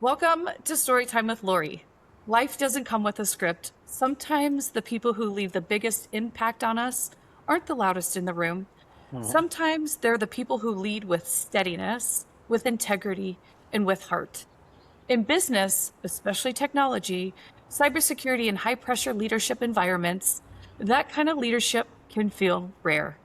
Welcome to Storytime with Lori. Life doesn't come with a script. Sometimes the people who leave the biggest impact on us aren't the loudest in the room. Mhm. Sometimes they're the people who lead with steadiness, with integrity, and with heart. In business, especially technology, cybersecurity, and high pressure leadership environments, that kind of leadership can feel rare.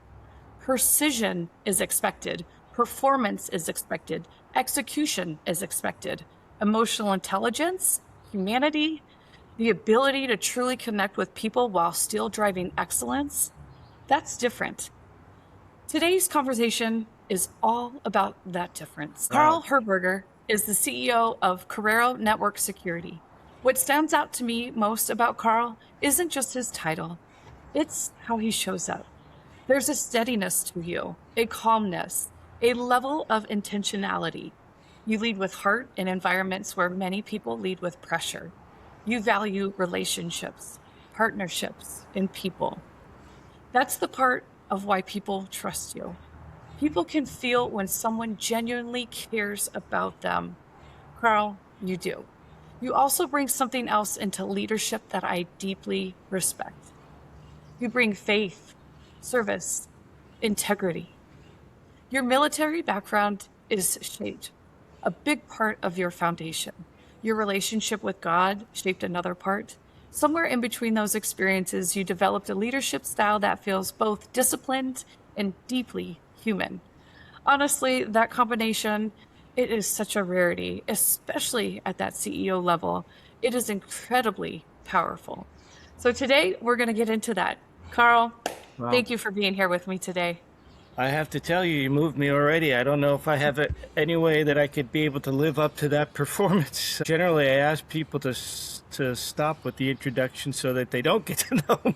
Precision is expected, performance is expected, execution is expected, emotional intelligence, humanity, the ability to truly connect with people while still driving excellence, that's different. Today's conversation is all about that difference. Wow. Carl Herberger is the CEO of Corero Network Security. What stands out to me most about Carl isn't just his title, it's how he shows up. There's a steadiness to you, a calmness, a level of intentionality. You lead with heart in environments where many people lead with pressure. You value relationships, partnerships, and people. That's the part of why people trust you. People can feel when someone genuinely cares about them. Carl, you do. You also bring something else into leadership that I deeply respect. You bring faith, service, integrity. Your military background is shaped a big part of your foundation. Your relationship with God shaped another part. Somewhere in between those experiences, you developed a leadership style that feels both disciplined and deeply human. Honestly, that combination, it is such a rarity, especially at that CEO level. It is incredibly powerful. So today we're going to get into that. Carl, Wow. thank you for being here with me today. I have to tell you, you moved me already. I don't know if I have any way that I could be able to live up to that performance. Generally, I ask people to stop with the introduction so that they don't get to know me.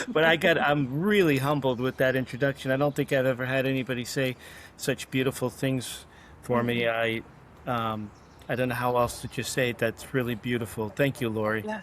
But I'm really humbled with that introduction. I don't think I've ever had anybody say such beautiful things for me. Mm, Um, I don't know how else to just say it. That's really beautiful. Thank you, Lori. yeah.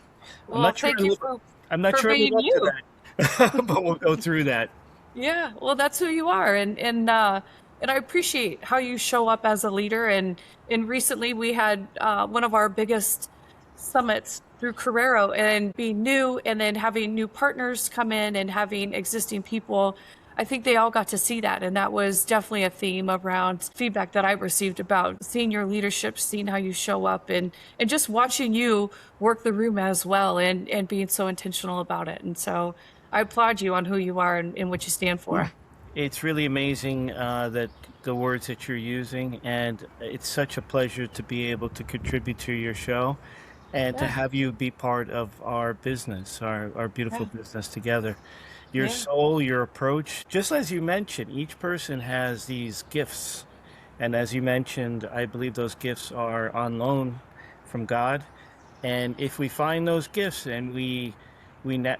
I'm Well, not sure. thank you I'm not for sure I live being up to you. that, but we'll go through that. Yeah, well, that's who you are, and I appreciate how you show up as a leader. And recently we had one of our biggest summits through Corero, and being new, and then having new partners come in and having existing people. I think they all got to see that, and that was definitely a theme around feedback that I received about seeing your leadership, seeing how you show up, and just watching you work the room as well, and being so intentional about it. And so I applaud you on who you are and what you stand for. It's really amazing that the words that you're using, and it's such a pleasure to be able to contribute to your show and to Yeah, have you be part of our business, our beautiful yeah, business together. Your yeah, soul, your approach, just as you mentioned, each person has these gifts. And as you mentioned, I believe those gifts are on loan from God. And if we find those gifts and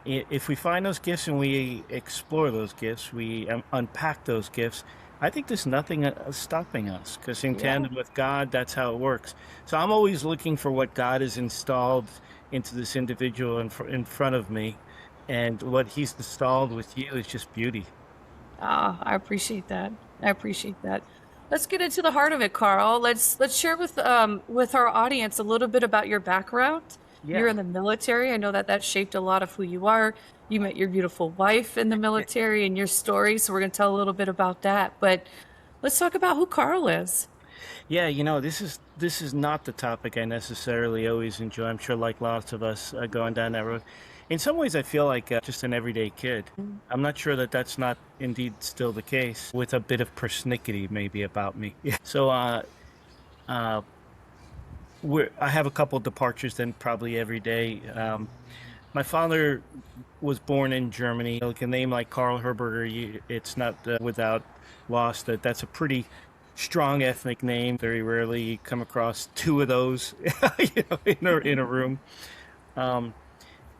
if we find those gifts and we explore those gifts, we unpack those gifts. I think there's nothing stopping us because in yeah. tandem with God, that's how it works. So I'm always looking for what God has installed into this individual in front of me, and what He's installed with you is just beauty. Ah, I appreciate that. I appreciate that. Let's get into the heart of it, Carl. Let's share with our audience a little bit about your background. You're Yeah. in the military. I know that that shaped a lot of who you are. You met your beautiful wife in the military and your story, so we're going to tell a little bit about that. But let's talk about who Carl is. Yeah, this is not the topic I necessarily always enjoy. I'm sure, like lots of us, going down that road. In some ways, I feel like just an everyday kid. Mm. I'm not sure that that's not indeed still the case, with a bit of persnickety maybe about me. So, uh, I have a couple departures then probably every day. My father was born in Germany. Like a name like Carl Herberger, it's not without loss that that's a pretty strong ethnic name. Very rarely you come across two of those, in a room. Um,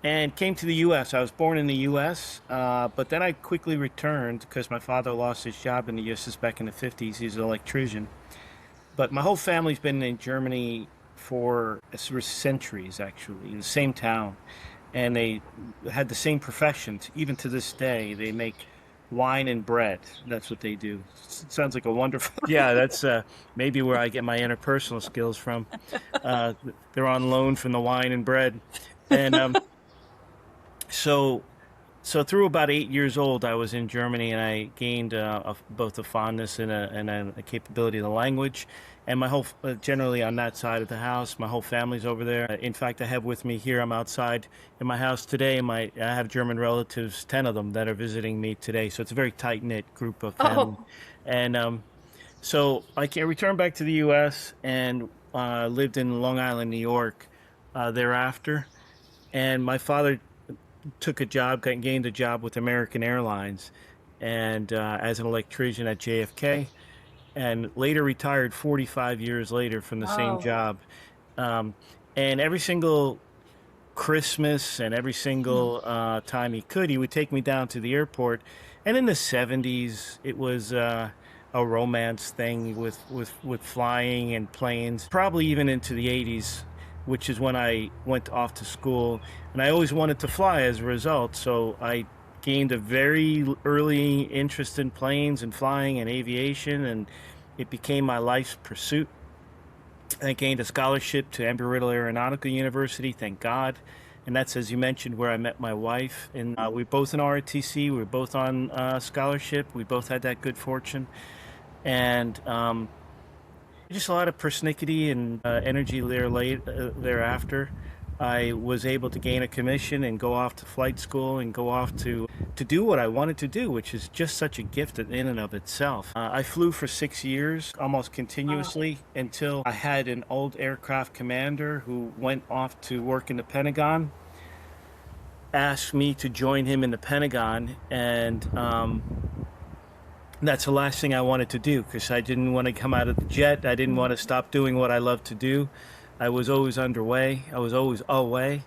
and came to the U.S. I was born in the U.S., but then I quickly returned because my father lost his job in the U.S. This is back in the 50s. He's an electrician. But my whole family's been in Germany for centuries, actually, in the same town. And they had the same professions, even to this day. They make wine and bread. That's what they do. Sounds like a wonderful. Yeah, that's maybe where I get my interpersonal skills from. Uh, they're on loan from the wine and bread, and so so through about 8 years old, I was in Germany, and I gained both a fondness and a capability of the language. And my whole, generally on that side of the house, my whole family's over there. In fact, I have with me here, I'm outside in my house today, and I have German relatives, 10 of them, that are visiting me today. So it's a very tight knit group of family. Oh, And so I can return back to the U.S. and lived in Long Island, New York thereafter. And my father took a job, gained a job with American Airlines, and as an electrician at JFK, and later retired 45 years later from the same wow. job. Um, and every single Christmas and every Mm. single time he would take me down to the airport. And in the 70s, it was a romance thing with flying and planes, probably even into the 80s, which is when I went off to school. And I always wanted to fly as a result. So I gained a very early interest in planes and flying and aviation, and it became my life's pursuit. I gained a scholarship to Embry-Riddle Aeronautical University, thank God. And that's, as you mentioned, where I met my wife. And we're both in ROTC. We're both on scholarship. We both had that good fortune. And just a lot of persnickety and energy thereafter. I was able to gain a commission and go off to flight school and go off to do what I wanted to do, which is just such a gift in and of itself. I flew for 6 years, almost Wow. continuously, until I had an old aircraft commander who went off to work in the Pentagon, asked me to join him in the Pentagon, and that's the last thing I wanted to do because I didn't want to come out of the jet. I didn't want to stop doing what I love to do. I was always underway. I was always away,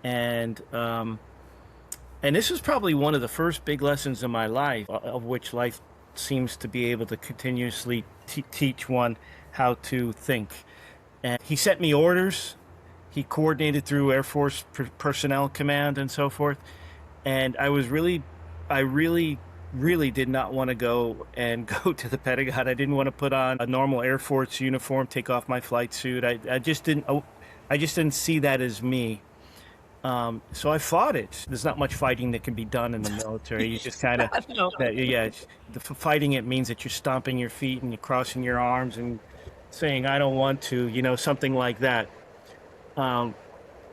and and this was probably one of the first big lessons in my life, of which life seems to be able to continuously teach one how to think. And he sent me orders. He coordinated through Air Force Personnel Command and so forth. And I really did not want to go and go to the Pentagon. I didn't want to put on a normal Air Force uniform, take off my flight suit. I just didn't see that as me. So I fought it. There's not much fighting that can be done in the military. You just kind of, No. yeah, fighting it means that you're stomping your feet and you're crossing your arms and saying, I don't want to, something like that. Um,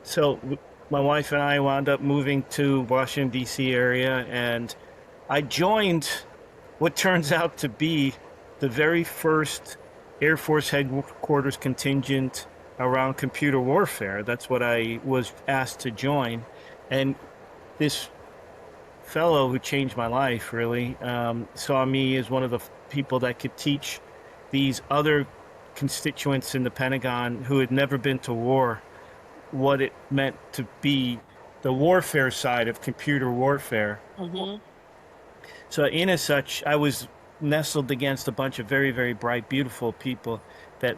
so my wife and I wound up moving to Washington, D.C. area, and I joined what turns out to be the very first Air Force headquarters contingent around computer warfare. That's what I was asked to join. And this fellow who changed my life really saw me as one of the people that could teach these other constituents in the Pentagon who had never been to war what it meant to be the warfare side of computer warfare. Hmm. So in as such, I was nestled against a bunch of very, very bright, beautiful people that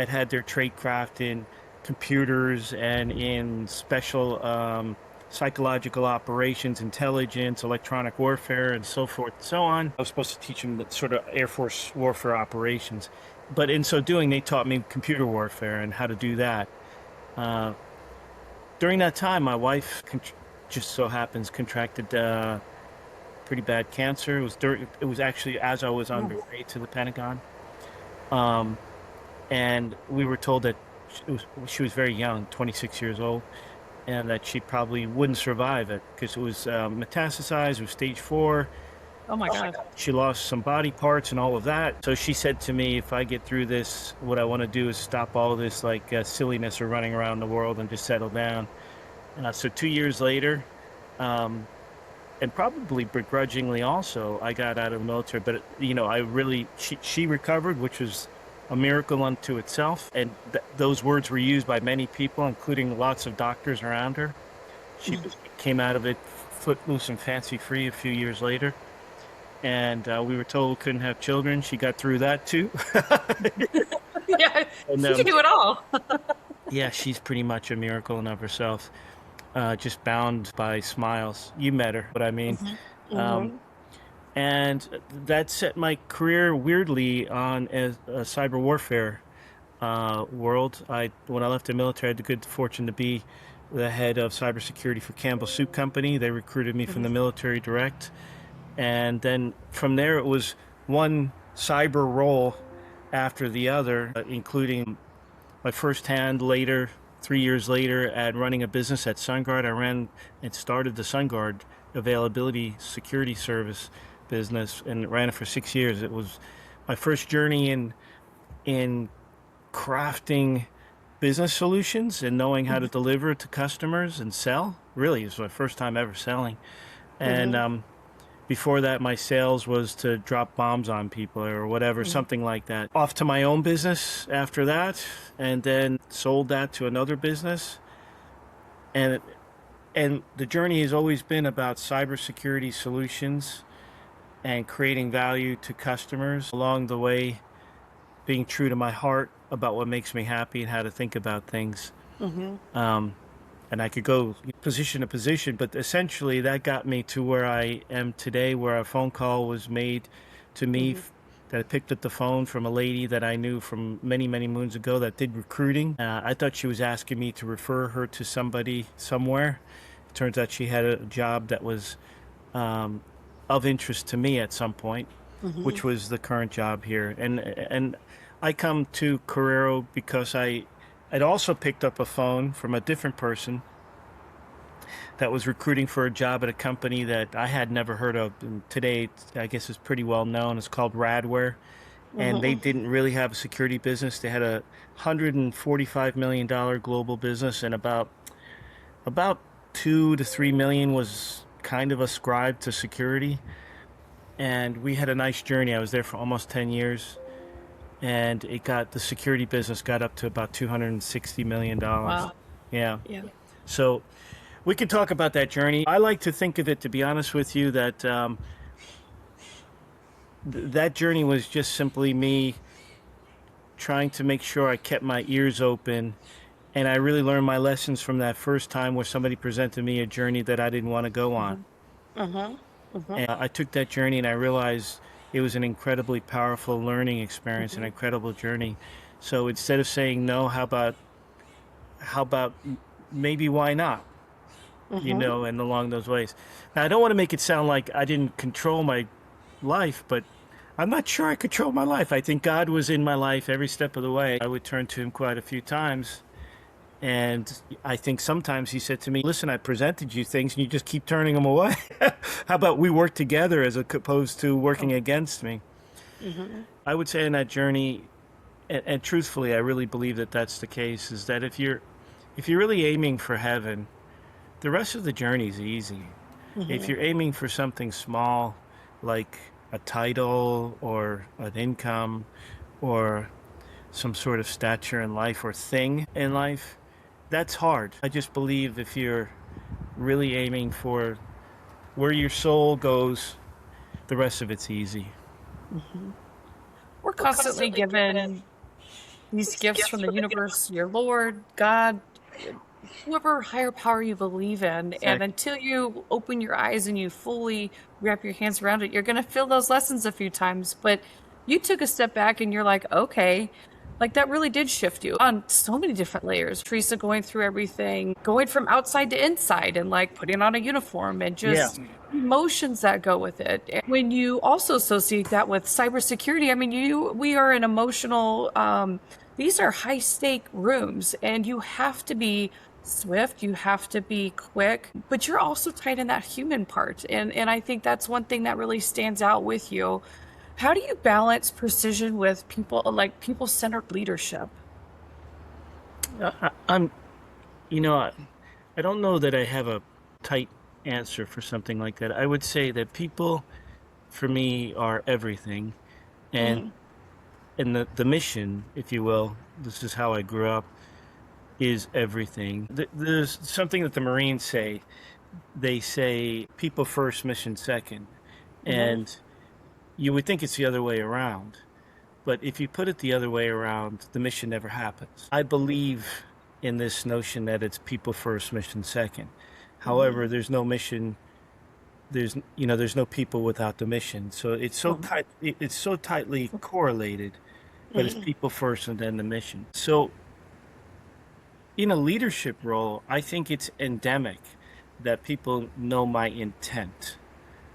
had their tradecraft in computers and in special psychological operations, intelligence, electronic warfare, and so forth and so on. I was supposed to teach them the sort of Air Force warfare operations. But in so doing, they taught me computer warfare and how to do that. Uh, During that time, my wife just so happens contracted pretty bad cancer. It was actually as I was on Oh, the way to the Pentagon, um, and we were told that she was very young, 26 years old, and that she probably wouldn't survive it because it was metastasized. It was stage 4. oh my God. She lost some body parts and all of that. So she said to me, if I get through this, what I want to do is stop all this like silliness or running around the world and just settle down. So 2 years later, um, and probably begrudgingly also, I got out of the military. But she recovered, which was a miracle unto itself. And those words were used by many people, including lots of doctors around her. She came out of it footloose and fancy free a few years later. And we were told we couldn't have children. She got through that too. Yeah, And you can do it all. yeah, she's pretty much a miracle in of herself. Just bound by smiles. You met her, but I mean, Mhm. Mm-hmm. And that set my career weirdly on a cyber warfare world. When I left the military, I had the good fortune to be the head of cybersecurity for Campbell Soup Company. They recruited me from the military direct, and then from there it was one cyber role after the other, including my first hand later, 3 years later, at running a business at SunGuard. I ran and started the SunGuard availability security service business and ran it for 6 years. It was my first journey in crafting business solutions and knowing how to deliver to customers and sell. Really, it was my first time ever selling. And Mm-hmm. before that, my sales was to drop bombs on people or whatever, something like that. Off to my own business after that, and then sold that to another business. And and the journey has always been about cybersecurity solutions and creating value to customers. Along the way, being true to my heart about what makes me happy and how to think about things. Mm-hmm. Um, and I could go position to position, but essentially that got me to where I am today, where a phone call was made to me Mm-hmm. that I picked up the phone from a lady that I knew from many, many moons ago that did recruiting. I thought she was asking me to refer her to somebody somewhere. It turns out she had a job that was um, of interest to me at some point, Mm-hmm. which was the current job here. And I come to Corero because I'd also picked up a phone from a different person that was recruiting for a job at a company that I had never heard of. And today, I guess, is pretty well known. It's called Radware. And they Mm-hmm. didn't really have a security business. They had a $145 million global business, and about 2 to 3 million was kind of ascribed to security. And we had a nice journey. I was there for almost 10 years, and the security business got up to about $260 million. Wow. Yeah. Yeah. So we can talk about that journey. I like to think of it, to be honest with you, that that journey was just simply me trying to make sure I kept my ears open. And I really learned my lessons from that first time where somebody presented me a journey that I didn't want to go on. Mm-hmm. Mm-hmm. Mm-hmm. And I took that journey and I realized it was an incredibly powerful learning experience, an Mm-hmm. incredible journey. So instead of saying no, how about maybe why not? Mm-hmm. And along those ways. Now, I don't want to make it sound like I didn't control my life, but I'm not sure I controlled my life. I think God was in my life every step of the way. I would turn to him quite a few times. And I think sometimes he said to me, listen, I presented you things and you just keep turning them away. How about we work together as opposed to working against me? Mm-hmm. I would say in that journey, and truthfully, I really believe that that's the case, is that if you're really aiming for heaven, the rest of the journey is easy. If Mm-hmm. you're aiming for something small, like a title or an income or some sort of stature in life or thing in life, that's hard. I just believe if you're really aiming for where your soul goes, the rest of it's easy. Mm-hmm. We're constantly given these gifts from the universe, your Lord, God, whoever higher power you believe in. And Exactly. until you open your eyes and you fully wrap your hands around it, you're going to feel those lessons a few times. But you took a step back and you're like, okay, like that really did shift you on so many different layers. Teresa going through everything, going from outside to inside and like putting on a uniform and Yeah. just emotions that go with it. And when you also associate that with cybersecurity, I mean, we are an emotional, these are high stake rooms and you have to be swift, you have to be quick, but you're also tied in that human part. And I think that's one thing that really stands out with you. How do you balance precision with people-centered leadership? I'm, you know, I don't know that I have a tight answer for something like that. I would say that people, for me, are everything. And Mm-hmm. the mission, if you will, this is how I grew up, is everything. There's something that the Marines say. They say people first, mission second. Mm-hmm. And you would think it's the other way around. But if you put it the other way around, the mission never happens. I believe in this notion that it's people first, mission second. Mm-hmm. However, there's no mission there's no people without the mission. So it's so tight, it's so tightly correlated, but it's people first and then the mission. So in a leadership role, I think it's endemic that people know my intent,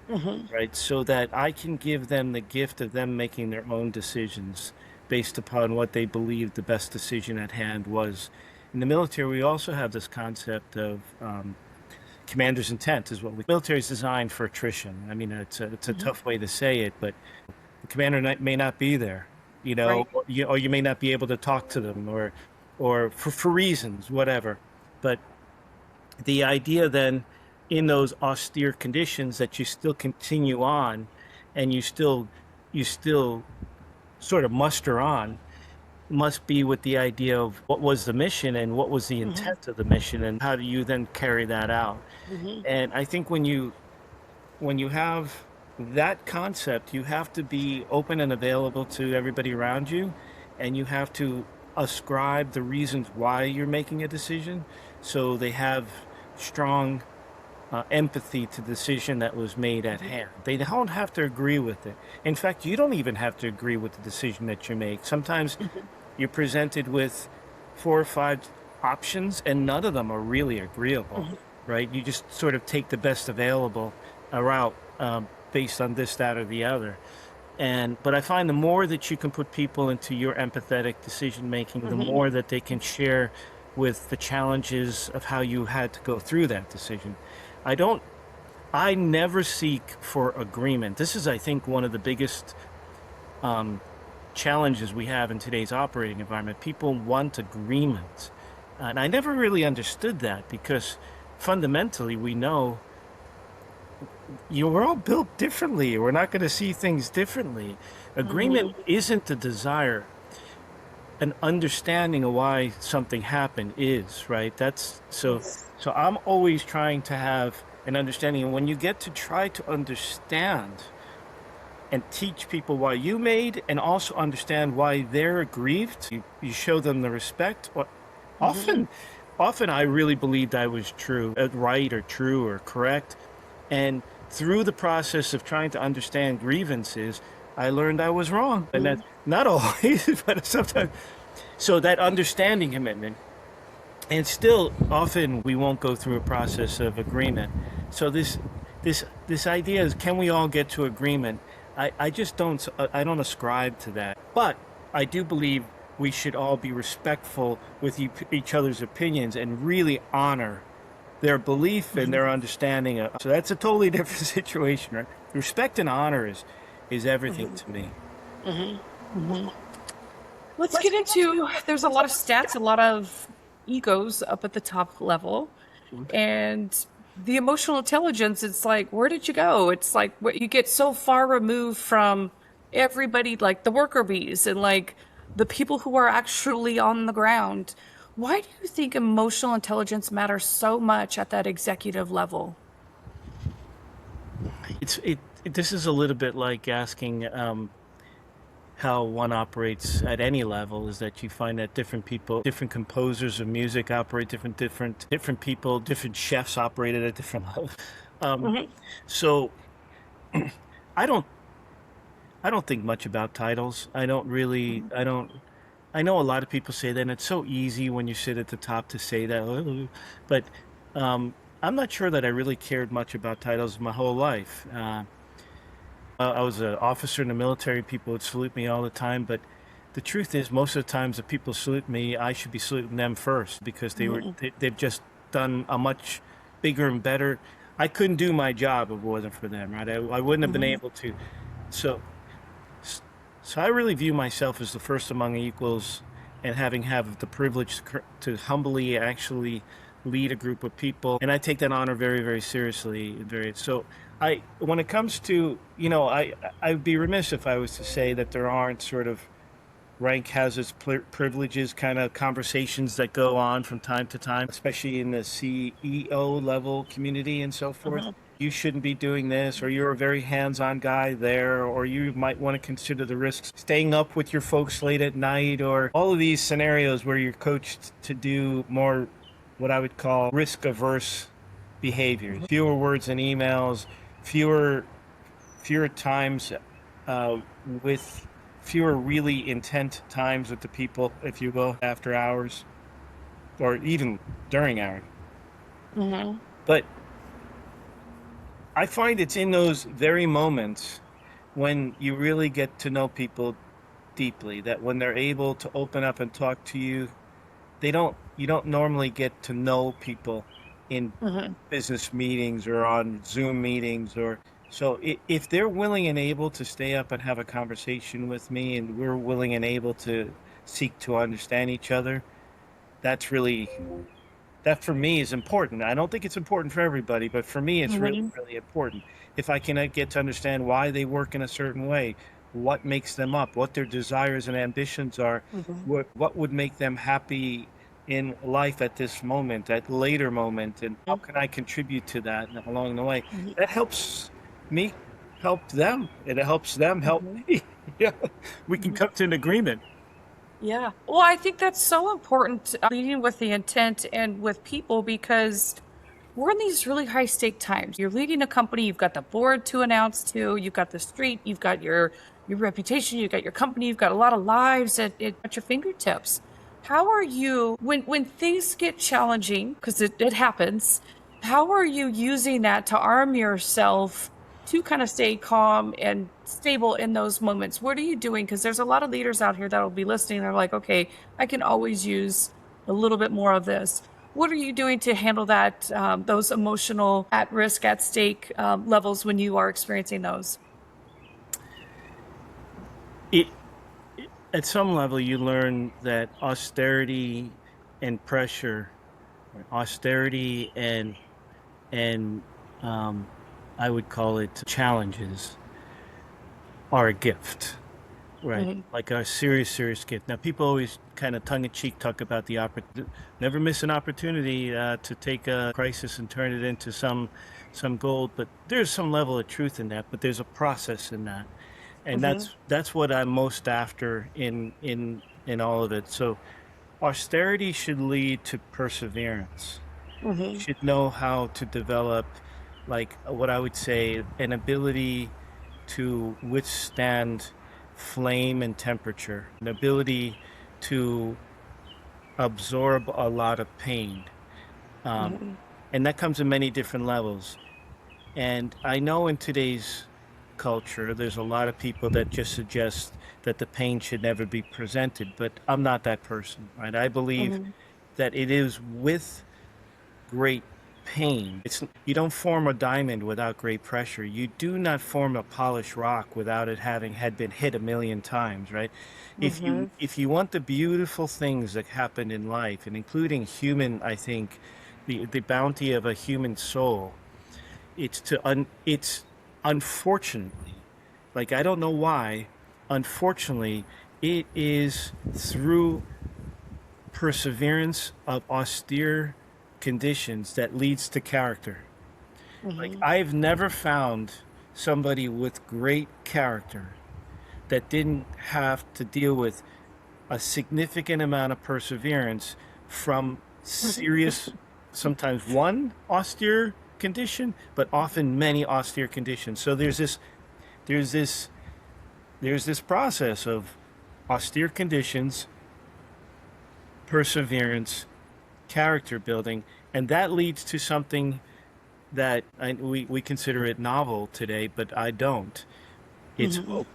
right? So that I can give them the gift of them making their own decisions based upon what they believe the best decision at hand was. In the military, we also have this concept of commander's intent is what military is designed for attrition. I mean, it's a tough way to say it, but the commander may not be there, Right. or you may not be able to talk to them, or for reasons, whatever. But the idea then, in those austere conditions, that you still continue on, and you still sort of muster on, must be with the idea of what was the mission and what was the intent of the mission, and how do you then carry that out. And I think when you have that concept, you have to be open and available to everybody around you, and you have to ascribe the reasons why you're making a decision, so they have strong empathy to the decision that was made at hand. They don't have to agree with it. In fact, you don't even have to agree with the decision that you make. Sometimes you're presented with 4 or 5 options, and none of them are really agreeable, right? You just sort of take the best available route based on this, that, or the other. But I find the more that you can put people into your empathetic decision making, the more that they can share with the challenges of how you had to go through that decision. I never seek for agreement. This is, I think, one of the biggest challenges we have in today's operating environment. People want agreement. And I never really understood that, because fundamentally we know we're all built differently. We're not going to see things differently. Agreement isn't the desire. An understanding of why something happened is, right? So I'm always trying to have an understanding. And when you get to try to understand and teach people why you made, and also understand why they're aggrieved, you show them the respect. Often I really believed I was right or true or correct. And through the process of trying to understand grievances, I learned I was wrong. And that's not always, but sometimes. So that understanding commitment, and still often we won't go through a process of agreement. So this idea is, can we all get to agreement? I just don't ascribe to that. But I do believe we should all be respectful with each other's opinions and really honor their belief and their understanding of. So that's a totally different situation, right? Respect and honor is everything to me. Let's get into, there's a lot of stats, a lot of egos up at the top level. And the emotional intelligence, it's like, where did you go? It's like you get so far removed from everybody, like the worker bees and like the people who are actually on the ground. Why do you think emotional intelligence matters so much at that executive level? This is a little bit like asking how one operates at any level, is that you find that different people, different composers of music operate different people, different chefs operate at a different level. So I don't think much about titles. I know a lot of people say that, and it's so easy when you sit at the top to say that, but I'm not sure that I really cared much about titles my whole life. I was an officer in the military. People would salute me all the time, but the truth is, most of the times the people salute me, I should be saluting them first, because they've just done a much bigger and better. I couldn't do my job if it wasn't for them, right? I wouldn't have been able to. So I really view myself as the first among equals, and have the privilege to humbly actually lead a group of people, and I take that honor very, very seriously. When it comes to, I'd be remiss if I was to say that there aren't sort of rank has its privileges kind of conversations that go on from time to time, especially in the CEO level community and so forth. You shouldn't be doing this, or you're a very hands-on guy there, or you might want to consider the risks staying up with your folks late at night, or all of these scenarios where you're coached to do more what I would call risk-averse behaviors. Fewer words in emails, fewer fewer times uh, with fewer really intent times with the people, if you will, after hours or even during hours. Hmm. But I find it's in those very moments when you really get to know people deeply, that when they're able to open up and talk to you, you don't normally get to know people in Hmm. business meetings or on Zoom meetings or so if they're willing and able to stay up and have a conversation with me and we're willing and able to seek to understand each other, that's really that for me is important. I don't think it's important for everybody, but for me, it's really, Hmm. really important. If I can get to understand why they work in a certain way, what makes them up, what their desires and ambitions are, Hmm. what would make them happy in life at this moment, at later moment, and how can I contribute to that along the way? That helps me help them. It helps them help Hmm. me. Yeah, we can come to an agreement. Yeah. Well, I think that's so important, leading with the intent and with people, because we're in these really high stake times. You're leading a company, you've got the board to announce to, you've got the street, you've got your reputation, you've got your company, you've got a lot of lives at your fingertips. How are you when things get challenging, because it happens, how are you using that to arm yourself to kind of stay calm and stable in those moments? What are you doing? Because there's a lot of leaders out here that will be listening. They're like, okay, I can always use a little bit more of this. What are you doing to handle that, those emotional, at risk, at stake levels when you are experiencing those? It at some level, you learn that austerity and pressure, or austerity and um, I would call it challenges, are a gift, right? Hmm. Like a serious, serious gift. Now, people always kind of tongue in cheek talk about the opportunity. Never miss an opportunity to take a crisis and turn it into some gold. But there's some level of truth in that. But there's a process in that, and Hmm. that's what I'm most after in all of it. So austerity should lead to perseverance. You Hmm. should know how to develop, like what I would say, an ability to withstand flame and temperature, an ability to absorb a lot of pain. Um, Hmm. and that comes in many different levels. And I know in today's culture, there's a lot of people that just suggest that the pain should never be presented, but I'm not that person, right? I believe Hmm. that it is with great pain. It's you don't form a diamond without great pressure. You do not form a polished rock without it having had been hit a million times, right? Hmm. If you want the beautiful things that happen in life, and including human, I think, the bounty of a human soul, it's unfortunately, like I don't know why, unfortunately, it is through perseverance of austere conditions that leads to character. Like Hmm. I've never found somebody with great character that didn't have to deal with a significant amount of perseverance from serious, sometimes one austere condition, but often many austere conditions. So there's this, there's this process of austere conditions, perseverance, character building, and that leads to something that we consider it novel today, but I don't. It's Hmm. hope.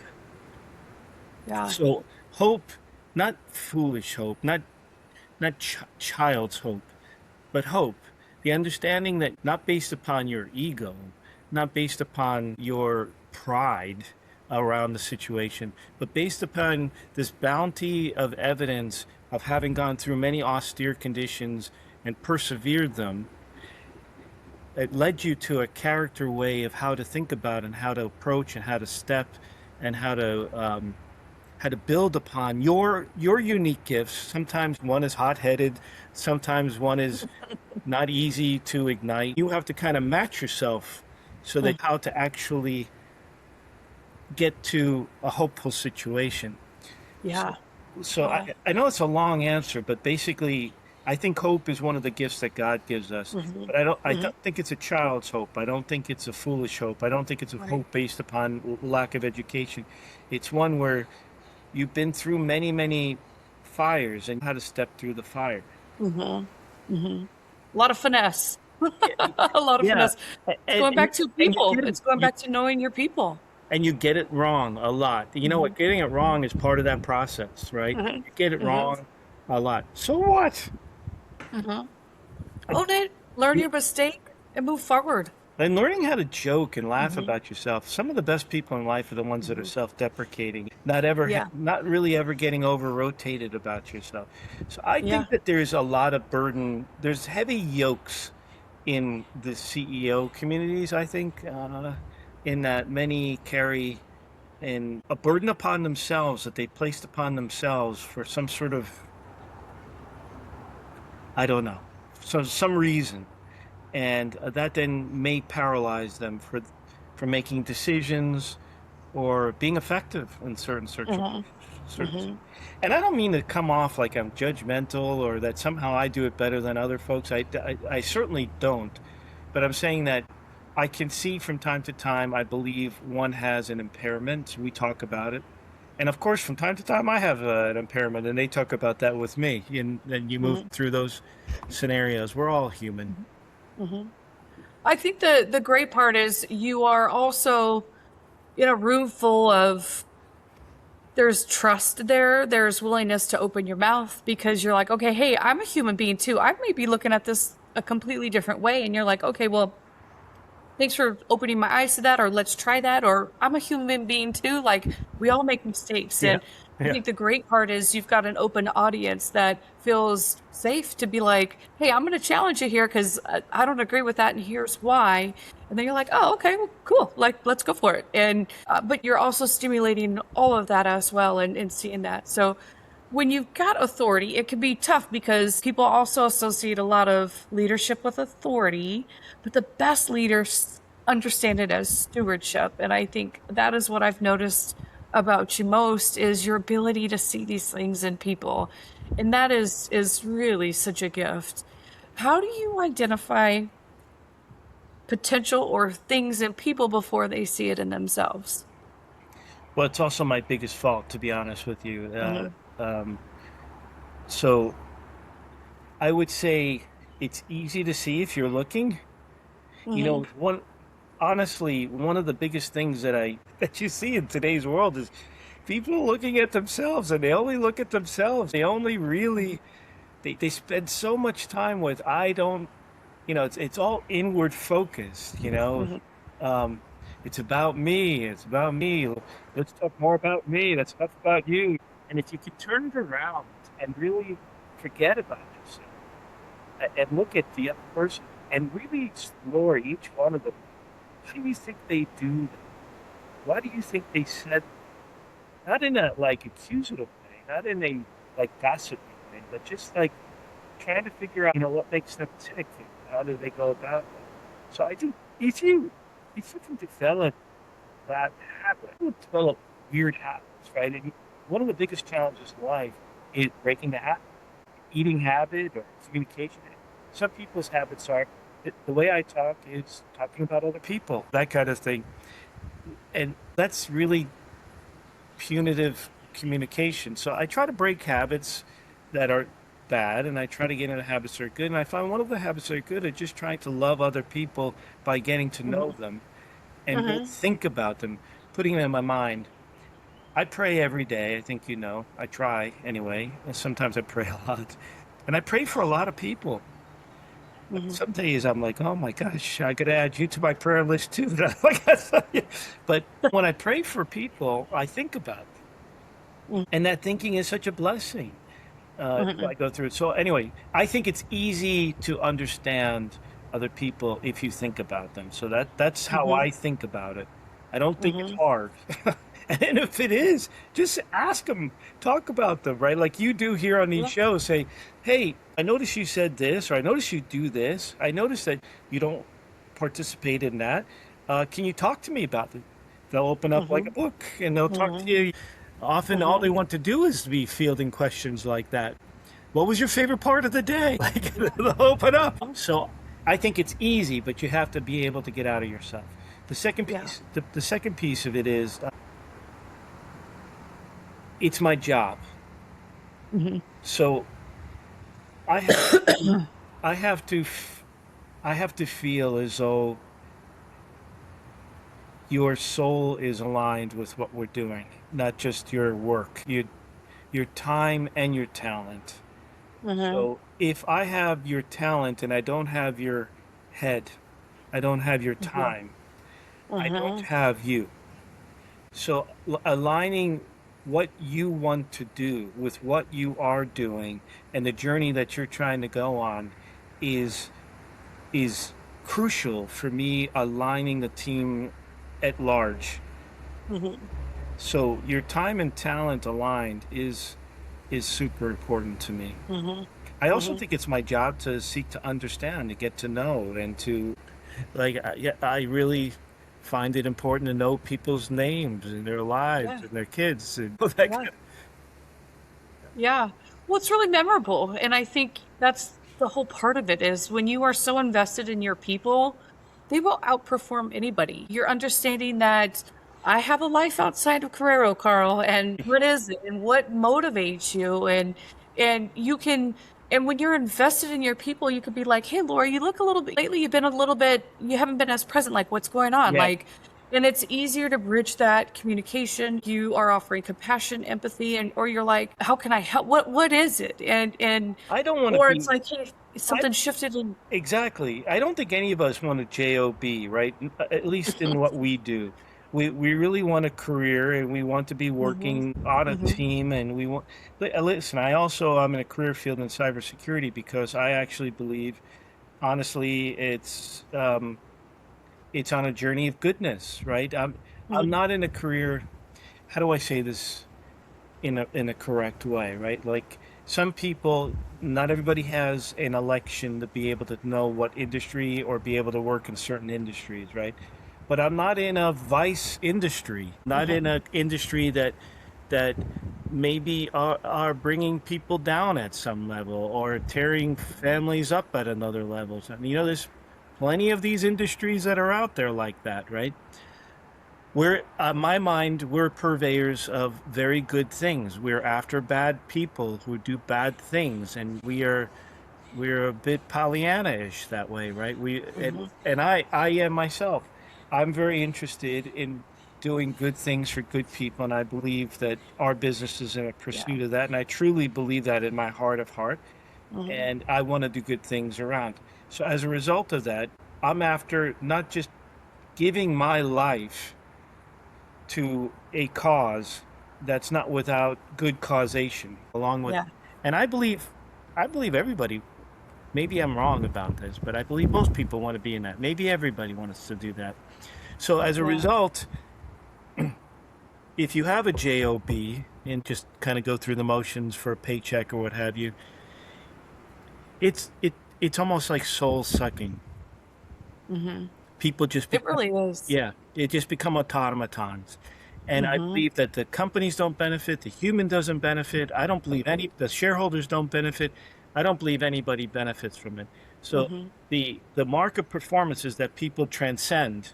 Yeah. So hope, not foolish hope, not child's hope, but hope. The understanding that not based upon your ego, not based upon your pride around the situation, but based upon this bounty of evidence of having gone through many austere conditions and persevered them, it led you to a character way of how to think about and how to approach and how to step and how to build upon your unique gifts. Sometimes one is hot-headed, sometimes one is not easy to ignite. You have to kind of match yourself so that how to actually get to a hopeful situation. So, Yeah. so Yeah. I know it's a long answer, but basically, I think hope is one of the gifts that God gives us, Hmm. but I Hmm. don't think it's a child's hope. I don't think it's a foolish hope. I don't think it's a Right. hope based upon lack of education. It's one where you've been through many, many fires and how to step through the fire. Hmm. Hmm. A lot of finesse. Yeah, A lot of yeah, finesse. It's going back to and you people. get it, It's going back to knowing your people. and you get it wrong a lot. You know Hmm. what? Getting it wrong is part of that process, right? Hmm. You get it Hmm. wrong a lot. So what? Hmm. I, Own it, learn yeah, your mistake, and move forward. and learning how to joke and laugh Hmm. about yourself. Some of the best people in life are the ones that are Hmm. self-deprecating, not ever, Yeah. not really ever getting over-rotated about yourself. So I Yeah. think that there's a lot of burden. There's heavy yokes in the CEO communities. I think in that many carry in a burden upon themselves that they placed upon themselves for some sort of, I don't know, so some reason, and that then may paralyze them for making decisions or being effective in Hmm. certain. Hmm. And I don't mean to come off like I'm judgmental or that somehow I do it better than other folks. I certainly don't. But I'm saying that I can see from time to time, I believe one has an impairment. We talk about it. And of course, from time to time, I have an impairment, and they talk about that with me. And then you move Hmm. through those scenarios. We're all human. Hmm. I think the great part is you are also in a room full of there's trust there, there's willingness to open your mouth because you're like, okay, hey, I'm a human being too. I may be looking at this a completely different way, and you're like, okay, well, thanks for opening my eyes to that, or let's try that, or I'm a human being too. Like, we all make mistakes. Yeah. And I Yeah. think the great part is you've got an open audience that feels safe to be like, hey, I'm going to challenge you here because I don't agree with that. And here's why. And then you're like, oh, okay, well, cool. Like, let's go for it. And, but you're also stimulating all of that as well and seeing that. So, when you've got authority, it can be tough because people also associate a lot of leadership with authority, but the best leaders understand it as stewardship. And I think that is what I've noticed about you most is your ability to see these things in people. And that is really such a gift. How do you identify potential or things in people before they see it in themselves? Well, it's also my biggest fault, to be honest with you. Hmm. Um, so I would say it's easy to see if you're looking. You Hmm. know, honestly, one of the biggest things that I that you see in today's world is people looking at themselves and they only look at themselves. They only really they spend so much time with I don't, it's all inward focused, Hmm. Um, it's about me, it's about me. Let's talk more about me. Let's talk about you. And if you could turn it around and really forget about yourself and look at the other person and really explore each one of them. How do you think they do that? Why do you think they said, not in a like accusative way, not in a like gossipy way, but just like trying to figure out, what makes them tick and how do they go about that. So I think if you can develop that habit, you develop weird habits, right? And one of the biggest challenges in life is breaking the habit, eating habit or communication. Some people's habits are the way I talk is talking about other people, that kind of thing. And that's really punitive communication. So I try to break habits that are bad and I try to get into habits that are good. And I find one of the habits that are good are just trying to love other people by getting to know Hmm. them and really Hmm. think about them, putting them in my mind. I pray every day. I think I try anyway. And sometimes I pray a lot. And I pray for a lot of people. Hmm. Some days I'm like, oh my gosh, I could add you to my prayer list too. But when I pray for people, I think about them. And that thinking is such a blessing. Hmm. I go through it. So anyway, I think it's easy to understand other people if you think about them. So that's how Hmm. I think about it. I don't think it's Hmm. hard. And if it is, just ask them, talk about them, right? Like you do here on these Yeah. shows. Say, hey, I noticed you said this, or I noticed you do this. I noticed that you don't participate in that. Can you talk to me about it? They'll open up like a Hmm. book and they'll talk to Hmm. you. Often, all Hmm. they want to do is be fielding questions like that. what was your favorite part of the day? Like, open up. So I think it's easy, but you have to be able to get out of yourself. The second Yeah. piece, the second piece of it is, it's my job. Hmm. So I have, I have to, I have to feel as though your soul is aligned with what we're doing, not just your work, your time and your talent. Hmm. So if I have your talent and I don't have your head, I don't have your Hmm. time, I don't Hmm. have you. So aligning what you want to do with what you are doing and the journey that you're trying to go on is is crucial for me aligning the team at large. Hmm. So your time and talent aligned is super important to me. Hmm. I also Hmm. think it's my job to seek to understand, to get to know, and to yeah, I really find it important to know people's names and their lives Yeah. and their kids and that kind Yeah. of. Yeah. Well, it's really memorable. And I think that's the whole part of it is when you are so invested in your people, they will outperform anybody. You're understanding that I have a life outside of Carrero, Carl, and what is it and what motivates you and you can and when you're invested in your people, you could be like, "Hey, Laura, you look a little bit lately. You've been a little bit. You haven't been as present. Like, what's going on? Yeah, Like, and it's easier to bridge that communication. You are offering compassion, empathy, and or you're like, how can I help? What is it? And I don't want to or it's be. like, hey, I something shifted in. Exactly. I don't think any of us want a job, right? At least in what we do. We really want a career and we want to be Hmm. working on a Hmm. team and we want listen, I also I'm in a career field in cybersecurity because I actually believe honestly it's on a journey of goodness, right? I'm Hmm. not in a career, how do I say this in a correct way, right? Like some people, not everybody has an election to be able to know what industry or be able to work in certain industries, right? But I'm not in a vice industry, not in Hmm. an industry that maybe are bringing people down at some level or tearing families up at another level. So, there's plenty of these industries that are out there like that, right? We're, my mind, we're purveyors of very good things. We're after bad people who do bad things, and we're a bit Pollyanna-ish that way, right? Hmm. And I am myself. I'm very interested in doing good things for good people, and I believe that our business is in a Yeah. pursuit of that, and I truly believe that in my heart of heart, Hmm. and I want to do good things around. So as a result of that, I'm after not just giving my life to a cause that's not without good causation along with, Yeah. and I believe everybody, maybe I'm wrong about this, but I believe most people want to be in that. Maybe everybody wants to do that. So as a Yeah. result, if you have a job and just kind of go through the motions for a paycheck or what have you, it's almost like soul sucking. Hmm. People just It become, really is. yeah, it just become automatons. And I Hmm. believe that the companies don't benefit, the human doesn't benefit. I don't believe the shareholders don't benefit. I don't believe anybody benefits from it. So Hmm. the mark of performance is that people transcend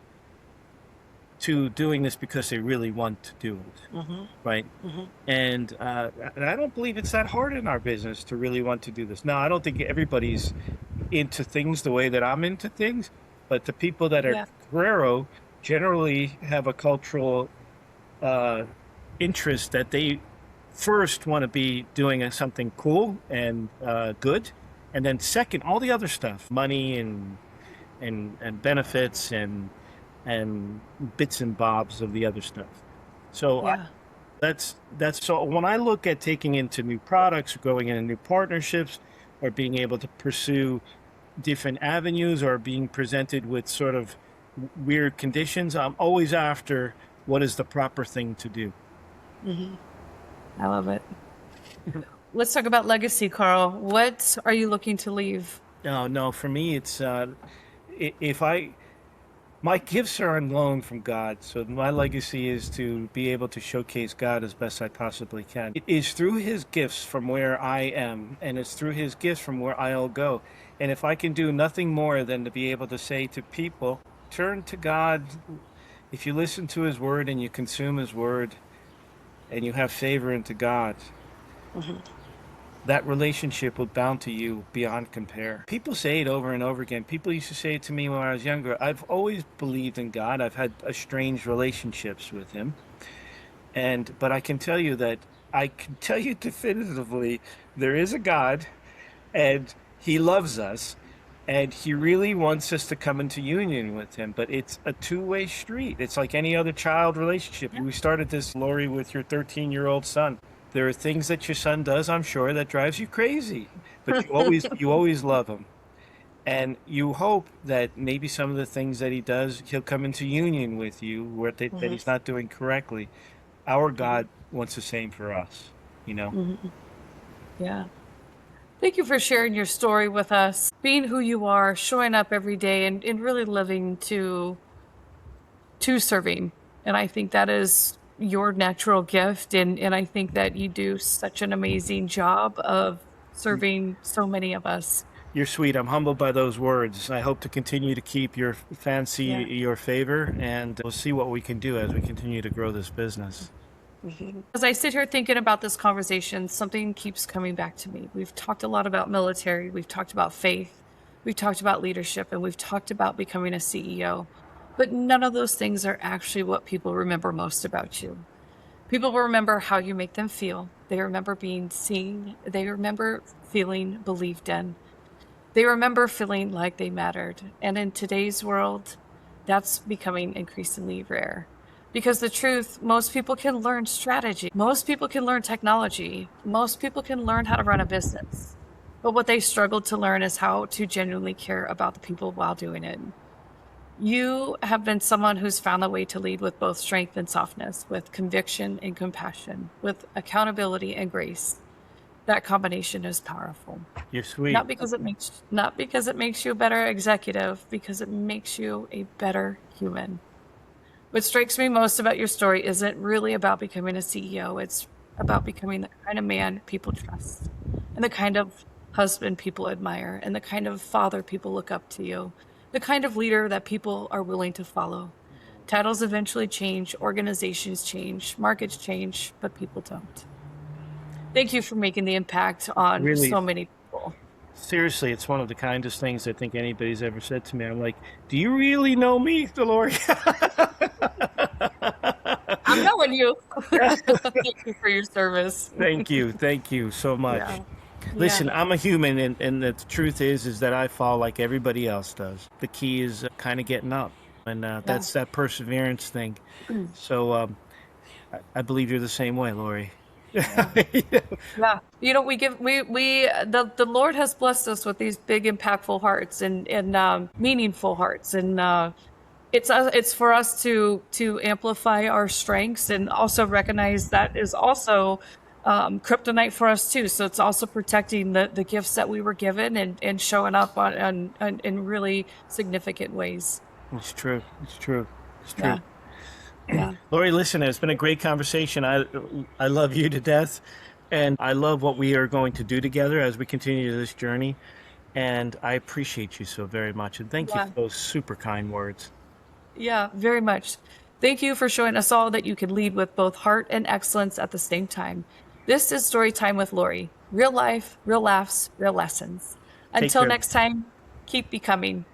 to doing this because they really want to do it, Hmm. right? Hmm. And I don't believe it's that hard in our business to really want to do this. Now, I don't think everybody's into things the way that I'm into things, but the people that are Yeah. Guerrero generally have a cultural uh, interest that they first want to be doing something cool and good, and then second, all the other stuff, money and benefits and bits and bobs of the other stuff. So Yeah. that's so when I look at taking into new products, going into new partnerships, or being able to pursue different avenues, or being presented with sort of weird conditions, I'm always after what is the proper thing to do. Hmm. I love it. Let's talk about legacy, Carl. What are you looking to leave? No, no, for me, it's if I My gifts are on loan from God, so my legacy is to be able to showcase God as best I possibly can. It is through His gifts from where I am, and it's through His gifts from where I'll go. And if I can do nothing more than to be able to say to people, turn to God, if you listen to His word and you consume His word and you have favor into God, that relationship will bound to you beyond compare. People say it over and over again. People used to say it to me when I was younger. I've always believed in God. I've had estranged relationships with Him. But I can tell you that I can tell you definitively there is a God, and He loves us, and He really wants us to come into union with Him. But it's a two-way street. It's like any other child relationship. We started this, Lori, with your 13-year-old son. There are things that your son does, I'm sure, that drives you crazy, but you always love him. And you hope that maybe some of the things that he does, he'll come into union with you where that he's not doing correctly. Our God wants the same for us, you know? Yeah. Thank you for sharing your story with us, being who you are, showing up every day, and really living to serving. And I think that is your natural gift. And I think that you do such an amazing job of serving so many of us. You're sweet. I'm humbled by those words. I hope to continue to keep your fancy, Yeah. your favor, and we'll see what we can do as we continue to grow this business. As I sit here thinking about this conversation, something keeps coming back to me. We've talked a lot about military, we've talked about faith, we've talked about leadership, and we've talked about becoming a CEO. But none of those things are actually what people remember most about you. People will remember how you make them feel. They remember being seen. They remember feeling believed in. They remember feeling like they mattered. And in today's world, that's becoming increasingly rare. Because the truth, most people can learn strategy. Most people can learn technology. Most people can learn how to run a business. But what they struggle to learn is how to genuinely care about the people while doing it. You have been someone who's found a way to lead with both strength and softness, with conviction and compassion, with accountability and grace. That combination is powerful. You're sweet. Not because it makes you a better executive, because it makes you a better human. What strikes me most about your story isn't really about becoming a CEO. It's about becoming the kind of man people trust, and the kind of husband people admire, and the kind of father people look up to you, the kind of leader that people are willing to follow. Titles eventually change, organizations change, markets change, but people don't. Thank you for making the impact on Really, so many people. seriously, it's one of the kindest things I think anybody's ever said to me. I'm like, do you really know me, Dolores? I'm knowing you. Thank you for your service. Thank you. Thank you so much. Yeah. Listen, Yeah. I'm a human, and the truth is that I fall like everybody else does. The key is kind of getting up, and that's that perseverance thing. So I believe you're the same way, Lori. Yeah. The Lord has blessed us with these big, impactful hearts and meaningful hearts. And it's for us to amplify our strengths and also recognize that is also kryptonite for us too. So it's also protecting the gifts that we were given and showing up on in really significant ways. It's true. It's true. It's true. Yeah. Yeah. Lori, listen, it's been a great conversation. I love you to death, and I love what we are going to do together as we continue this journey. And I appreciate you so very much. And thank you Yeah. for those super kind words. Yeah, very much. Thank you for showing us all that you can lead with both heart and excellence at the same time. This is Storytime with Lori. Real life, real laughs, real lessons. Take Until care. next time, keep becoming.